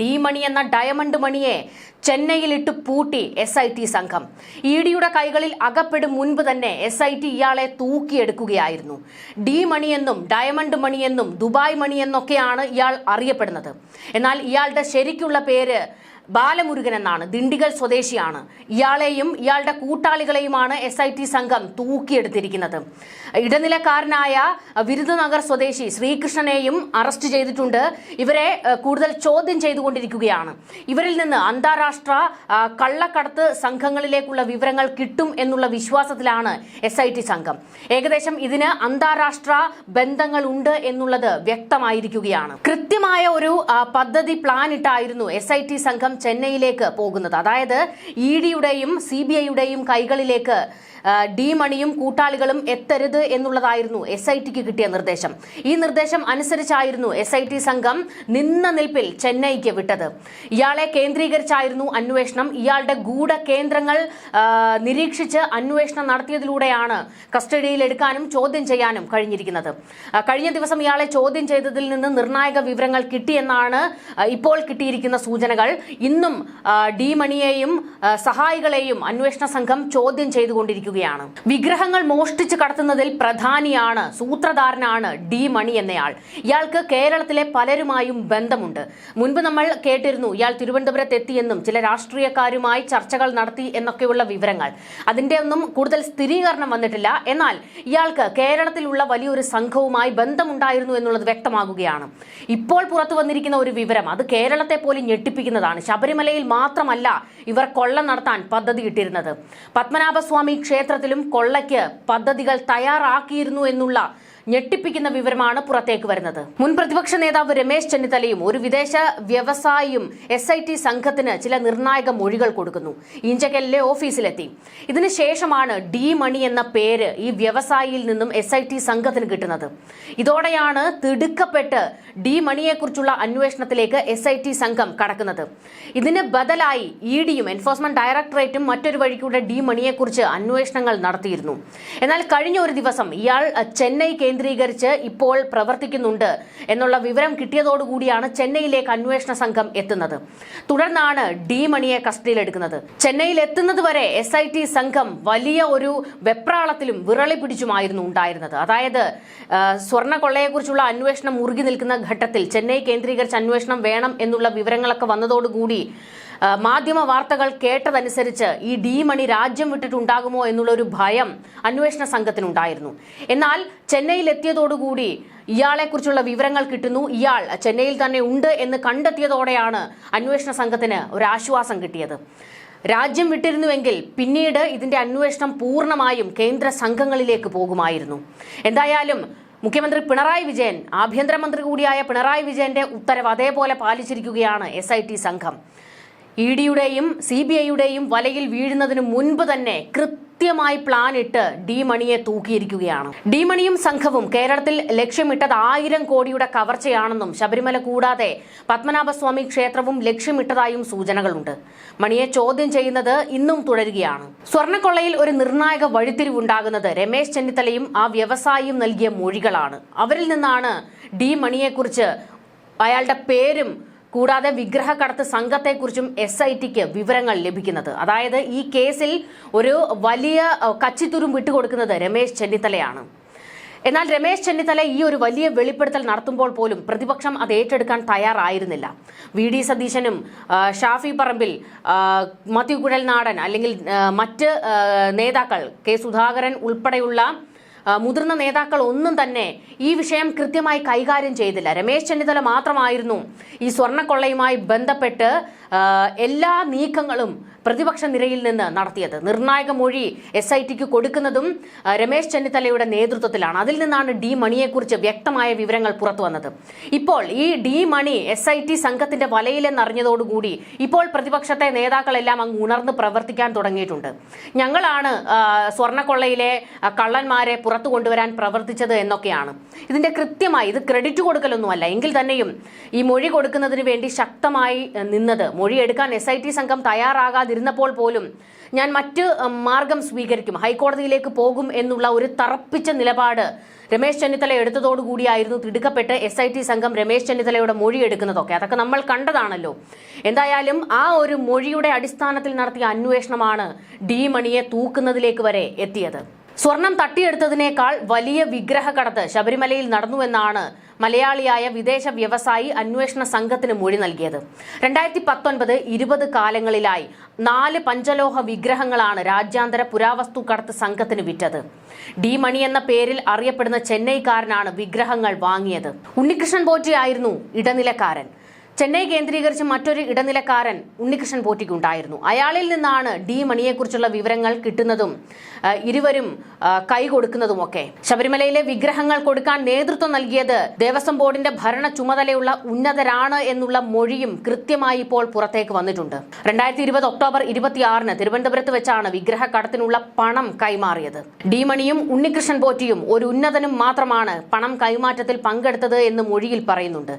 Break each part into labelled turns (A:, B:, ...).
A: D മണി എന്ന diamond മണിയെ ചെന്നൈയിലിട്ട് പൂട്ടി SIT സംഘം. ഇഡിയുടെ കൈകളിൽ അകപ്പെടും മുൻപ് തന്നെ SIT ഇയാളെ തൂക്കിയെടുക്കുകയായിരുന്നു. ഡി മണിയെന്നും ഡയമണ്ട് മണിയെന്നും ദുബായ് മണിയെന്നൊക്കെയാണ് ഇയാൾ അറിയപ്പെടുന്നത്. എന്നാൽ ഇയാളുടെ ശരിക്കുള്ള പേര് ബാലമുരുകൻ എന്നാണ്. ദിണ്ടിഗൽ സ്വദേശിയാണ്. ഇയാളെയും ഇയാളുടെ കൂട്ടാളികളെയുമാണ് SIT സംഘം തൂക്കിയെടുത്തിരിക്കുന്നത്. ഇടനിലക്കാരനായ വിരുദനഗർ സ്വദേശി ശ്രീകൃഷ്ണനെയും അറസ്റ്റ് ചെയ്തിട്ടുണ്ട്. ഇവരെ കൂടുതൽ ചോദ്യം ചെയ്തുകൊണ്ടിരിക്കുകയാണ്. ഇവരിൽ നിന്ന് അന്താരാഷ്ട്ര കള്ളക്കടത്ത് സംഘങ്ങളിലേക്കുള്ള വിവരങ്ങൾ കിട്ടും എന്നുള്ള വിശ്വാസത്തിലാണ് SIT സംഘം. ഏകദേശം ഇതിന് അന്താരാഷ്ട്ര ബന്ധങ്ങൾ ഉണ്ട് എന്നുള്ളത് വ്യക്തമായിരിക്കുകയാണ്. കൃത്യമായ ഒരു പദ്ധതി പ്ലാൻ ഇട്ടായിരുന്നു SIT സംഘം ചെന്നൈയിലേക്ക് പോകുന്നത്. അതായത് ഇഡിയുടെയും CBIയുടെയും കൈകളിലേക്ക് ഡി മണിയും കൂട്ടാളികളും എത്തരുത് എന്നുള്ളതായിരുന്നു SITക്ക് കിട്ടിയ നിർദ്ദേശം. ഈ നിർദ്ദേശം അനുസരിച്ചായിരുന്നു SIT സംഘം നിന്ന നിൽപ്പിൽ ചെന്നൈക്ക് വിട്ടത്. ഇയാളെ കേന്ദ്രീകരിച്ചായിരുന്നു അന്വേഷണം. ഇയാളുടെ ഗൂഢകേന്ദ്രങ്ങൾ നിരീക്ഷിച്ച് അന്വേഷണം നടത്തിയതിലൂടെയാണ് കസ്റ്റഡിയിൽ എടുക്കാനും ചോദ്യം ചെയ്യാനും കഴിഞ്ഞിരിക്കുന്നത്. കഴിഞ്ഞ ദിവസം ഇയാളെ ചോദ്യം ചെയ്തതിൽ നിന്ന് നിർണായക വിവരങ്ങൾ കിട്ടിയെന്നാണ് ഇപ്പോൾ കിട്ടിയിരിക്കുന്ന സൂചനകൾ. ഇന്നും ഡി മണിയെയും സഹായികളെയും അന്വേഷണ സംഘം ചോദ്യം ചെയ്തുകൊണ്ടിരിക്കുകയാണ്. വിഗ്രഹങ്ങൾ മോഷ്ടിച്ച് കടത്തുന്നതിൽ പ്രധാനിയാണ്, സൂത്രധാരനാണ് ഡി മണി എന്നയാൾ. ഇയാൾക്ക് കേരളത്തിലെ പലരുമായും ബന്ധമുണ്ട്. മുൻപ് നമ്മൾ കേട്ടിരുന്നു ഇയാൾ തിരുവനന്തപുരത്ത് എത്തിയെന്നും ചില രാഷ്ട്രീയക്കാരുമായി ചർച്ചകൾ നടത്തി എന്നൊക്കെയുള്ള വിവരങ്ങൾ. അതിന്റെ ഒന്നും കൂടുതൽ സ്ഥിരീകരണം വന്നിട്ടില്ല. എന്നാൽ ഇയാൾക്ക് കേരളത്തിലുള്ള വലിയൊരു സംഘവുമായി ബന്ധമുണ്ടായിരുന്നു എന്നുള്ളത് വ്യക്തമാകുകയാണ്. ഇപ്പോൾ പുറത്തു വന്നിരിക്കുന്ന ഒരു വിവരം അത് കേരളത്തെ പോലും ഞെട്ടിപ്പിക്കുന്നതാണ്. ശബരിമലയിൽ മാത്രമല്ല ഇവർ കൊള്ള നടത്താൻ പദ്ധതിയിട്ടിരുന്നത്. പത്മനാഭസ്വാമി ക്ഷേത്രത്തിലും കൊള്ളയ്ക്ക് പദ്ധതികൾ തയ്യാറാക്കിയിരുന്നു എന്നുള്ള ഞെട്ടിപ്പിക്കുന്ന വിവരമാണ് പുറത്തേക്ക് വരുന്നത്. മുൻ പ്രതിപക്ഷ നേതാവ് രമേശ് ചെന്നിത്തലയും ഒരു വിദേശ വ്യവസായിയും SIT സംഘത്തിന് ചില നിർണായക മൊഴികൾ കൊടുക്കുന്നു. ഇഞ്ചക്കലിലെ ഓഫീസിലെത്തി. ഇതിനുശേഷമാണ് ഡി മണി എന്ന പേര് ഈ വ്യവസായിയിൽ നിന്നും SIT സംഘത്തിന് കിട്ടുന്നത്. ഇതോടെയാണ് തിടുക്കപ്പെട്ട് ഡി മണിയെക്കുറിച്ചുള്ള അന്വേഷണത്തിലേക്ക് SIT സംഘം കടക്കുന്നത്. ഇതിന് ബദലായി ഇഡിയും എൻഫോഴ്സ്മെന്റ് ഡയറക്ടറേറ്റും മറ്റൊരു വഴിക്കൂടെ ഡി മണിയെക്കുറിച്ച് അന്വേഷണങ്ങൾ നടത്തിയിരുന്നു. എന്നാൽ കഴിഞ്ഞ ഒരു ദിവസം ഇയാൾ ചെന്നൈ കേന്ദ്രീകരിച്ച് ഇപ്പോൾ പ്രവർത്തിക്കുന്നുണ്ട് എന്നുള്ള വിവരം കിട്ടിയതോടുകൂടിയാണ് ചെന്നൈയിലേക്ക് അന്വേഷണ സംഘം എത്തുന്നത്. തുടർന്നാണ് ഡി മണിയെ കസ്റ്റഡിയിലെടുക്കുന്നത്. ചെന്നൈയിൽ എത്തുന്നത് വരെ SIT സംഘം വലിയ ഒരു വെപ്രാളത്തിലും വിറളി പിടിച്ചുമായിരുന്നു ഉണ്ടായിരുന്നത്. അതായത് സ്വർണ്ണക്കൊള്ളയെക്കുറിച്ചുള്ള അന്വേഷണം മുറുകി നിൽക്കുന്ന ഘട്ടത്തിൽ ചെന്നൈ കേന്ദ്രീകരിച്ച് അന്വേഷണം വേണം എന്നുള്ള വിവരങ്ങളൊക്കെ വന്നതോടുകൂടി മാധ്യമ വാർത്തകൾ കേട്ടതനുസരിച്ച് ഈ ഡി മണി രാജ്യം വിട്ടിട്ടുണ്ടാകുമോ എന്നുള്ള ഒരു ഭയം അന്വേഷണ സംഘത്തിനുണ്ടായിരുന്നു. എന്നാൽ ചെന്നൈയിൽ എത്തിയതോടുകൂടി ഇയാളെക്കുറിച്ചുള്ള വിവരങ്ങൾ കിട്ടുന്നു. ഇയാൾ ചെന്നൈയിൽ തന്നെ ഉണ്ട് എന്ന് കണ്ടെത്തിയതോടെയാണ് അന്വേഷണ സംഘത്തിന് ഒരു ആശ്വാസം കിട്ടിയത്. രാജ്യം വിട്ടിരുന്നുവെങ്കിൽ പിന്നീട് ഇതിന്റെ അന്വേഷണം പൂർണ്ണമായും കേന്ദ്ര സംഘങ്ങളിലേക്ക് പോകുമായിരുന്നു. എന്തായാലും മുഖ്യമന്ത്രി പിണറായി വിജയൻ, ആഭ്യന്തരമന്ത്രി കൂടിയായ പിണറായി വിജയന്റെ ഉത്തരവ് അതേപോലെ പാലിച്ചിരിക്കുകയാണ് SIT സംഘം. ഇഡിയുടെയും CBIയുടെയും വലയിൽ വീഴുന്നതിന് മുൻപ് തന്നെ കൃത്യമായി പ്ലാൻ ഇട്ട് ഡി മണിയെ തൂക്കിയിരിക്കുകയാണ്. ഡി മണിയും സംഘവും കേരളത്തിൽ ലക്ഷ്യമിട്ടത് 1000 കോടിയുടെ കവർച്ചയാണെന്നും ശബരിമല കൂടാതെ പത്മനാഭസ്വാമി ക്ഷേത്രവും ലക്ഷ്യമിട്ടതായും സൂചനകളുണ്ട്. മണിയെ ചോദ്യം ചെയ്യുന്നത് ഇന്നും തുടരുകയാണ്. സ്വർണ്ണക്കൊള്ളയിൽ ഒരു നിർണായക വഴിത്തിരിവുണ്ടാകുന്നത് രമേശ് ചെന്നിത്തലയും ആ വ്യവസായിയും നൽകിയ മൊഴികളാണ്. അവരിൽ നിന്നാണ് ഡി മണിയെക്കുറിച്ച്, അയാളുടെ പേരും കൂടാതെ വിഗ്രഹക്കടത്ത് സംഘത്തെക്കുറിച്ചും SITക്ക് വിവരങ്ങൾ ലഭിക്കുന്നത്. അതായത് ഈ കേസിൽ ഒരു വലിയ കച്ചിത്തുരും വിട്ടുകൊടുക്കുന്നത് രമേശ് ചെന്നിത്തലയാണ്. എന്നാൽ രമേശ് ചെന്നിത്തല ഈ ഒരു വലിയ വെളിപ്പെടുത്തൽ നടത്തുമ്പോൾ പോലും പ്രതിപക്ഷം അത് ഏറ്റെടുക്കാൻ തയ്യാറായിരുന്നില്ല. VD സതീശനും ഷാഫി പറമ്പിൽ, മാത്യു കുഴൽനാടൻ അല്ലെങ്കിൽ മറ്റ് നേതാക്കൾ, K സുധാകരൻ ഉൾപ്പെടെയുള്ള മുതിർന്ന നേതാക്കൾ ഒന്നും തന്നെ ഈ വിഷയം കൃത്യമായി കൈകാര്യം ചെയ്തില്ല. രമേശ് ചെന്നിത്തല മാത്രമായിരുന്നു ഈ സ്വർണ്ണക്കൊള്ളയുമായി ബന്ധപ്പെട്ട് എല്ലാ നീക്കങ്ങളും പ്രതിപക്ഷ നിരയിൽ നിന്ന് നടത്തിയത്. നിർണായക മൊഴി SITക്ക് കൊടുക്കുന്നതും രമേശ് ചെന്നിത്തലയുടെ നേതൃത്വത്തിലാണ്. അതിൽ നിന്നാണ് ഡി മണിയെക്കുറിച്ച് വ്യക്തമായ വിവരങ്ങൾ പുറത്തു വന്നത്. ഇപ്പോൾ ഈ ഡി മണി SIT സംഘത്തിന്റെ വലയിലെന്നറിഞ്ഞതോടുകൂടി ഇപ്പോൾ പ്രതിപക്ഷത്തെ നേതാക്കളെല്ലാം അങ്ങ് ഉണർന്ന് പ്രവർത്തിക്കാൻ തുടങ്ങിയിട്ടുണ്ട്. ഞങ്ങളാണ് സ്വർണ്ണക്കൊള്ളയിലെ കള്ളന്മാരെ പുറത്തു കൊണ്ടുവരാൻ പ്രവർത്തിച്ചത് എന്നൊക്കെയാണ്. ഇതിന്റെ കൃത്യമായി ഇത് ക്രെഡിറ്റ് കൊടുക്കലൊന്നുമല്ല. എങ്കിൽ തന്നെയും ഈ മൊഴി കൊടുക്കുന്നതിന് വേണ്ടി ശക്തമായി നിന്നത്, മൊഴിയെടുക്കാൻ SIT സംഘം തയ്യാറാകാതെ കിട്ടാതിരുന്നപ്പോൾ പോലും ഞാൻ മറ്റ് മാർഗം സ്വീകരിക്കും, ഹൈക്കോടതിയിലേക്ക് പോകും എന്നുള്ള ഒരു തറപ്പിച്ച നിലപാട് രമേശ് ചെന്നിത്തല എടുത്തതോടുകൂടിയായിരുന്നു തിടുക്കപ്പെട്ട് SIT സംഘം രമേശ് ചെന്നിത്തലയുടെ മൊഴി എടുക്കുന്നതൊക്കെ. അതൊക്കെ നമ്മൾ കണ്ടതാണല്ലോ. എന്തായാലും ആ ഒരു മൊഴിയുടെ അടിസ്ഥാനത്തിൽ നടത്തിയ അന്വേഷണമാണ് ഡി മണിയെ തൂക്കുന്നതിലേക്ക് വരെ എത്തിയത്. സ്വർണം തട്ടിയെടുത്തതിനേക്കാൾ വലിയ വിഗ്രഹ കടത്ത് ശബരിമലയിൽ നടന്നുവെന്നാണ് മലയാളിയായ വിദേശ വ്യവസായി അന്വേഷണ സംഘത്തിന് മൊഴി നൽകിയത്. 2019-20 കാലങ്ങളിലായി 4 പഞ്ചലോഹ വിഗ്രഹങ്ങളാണ് രാജ്യാന്തര പുരാവസ്തു കടത്ത് സംഘത്തിന് വിറ്റത്. ഡി മണി എന്ന പേരിൽ അറിയപ്പെടുന്ന ചെന്നൈക്കാരനാണ് വിഗ്രഹങ്ങൾ വാങ്ങിയത്. ഉണ്ണികൃഷ്ണൻ പോറ്റിയായിരുന്നു ഇടനിലക്കാരൻ. ചെന്നൈ കേന്ദ്രീകരിച്ച് മറ്റൊരു ഇടനിലക്കാരൻ ഉണ്ണികൃഷ്ണൻ പോറ്റിക്കുണ്ടായിരുന്നു. അയാളിൽ നിന്നാണ് ഡി മണിയെക്കുറിച്ചുള്ള വിവരങ്ങൾ കിട്ടുന്നതും ഇരുവരും കൈകൊടുക്കുന്നതുമൊക്കെ. ശബരിമലയിലെ വിഗ്രഹങ്ങൾ കൊടുക്കാൻ നേതൃത്വം നൽകിയത് ദേവസ്വം ബോർഡിന്റെ ഭരണ ചുമതലയുള്ള ഉന്നതരാണ് എന്നുള്ള മൊഴിയും കൃത്യമായി ഇപ്പോൾ പുറത്തേക്ക് വന്നിട്ടുണ്ട്. 2020 ഒക്ടോബർ 26-ന് തിരുവനന്തപുരത്ത് വെച്ചാണ് വിഗ്രഹ കടത്തിനുള്ള പണം കൈമാറിയത്. ഡി മണിയും ഉണ്ണികൃഷ്ണൻ പോറ്റിയും ഒരു ഉന്നതനും മാത്രമാണ് പണം കൈമാറ്റത്തിൽ പങ്കെടുത്തത് എന്ന് മൊഴിയിൽ പറയുന്നുണ്ട്.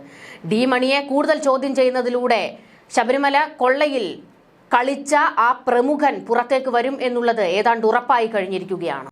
A: ഡി മണിയെ കൂടുതൽ ചോദ്യം ചെയ്യുന്നതിലൂടെ ശബരിമല കൊള്ളയിൽ കളിച്ച ആ പ്രമുഖൻ പുറത്തേക്ക് വരും എന്നുള്ളത് ഏതാണ്ട് ഉറപ്പായി കഴിഞ്ഞിരിക്കുകയാണ്.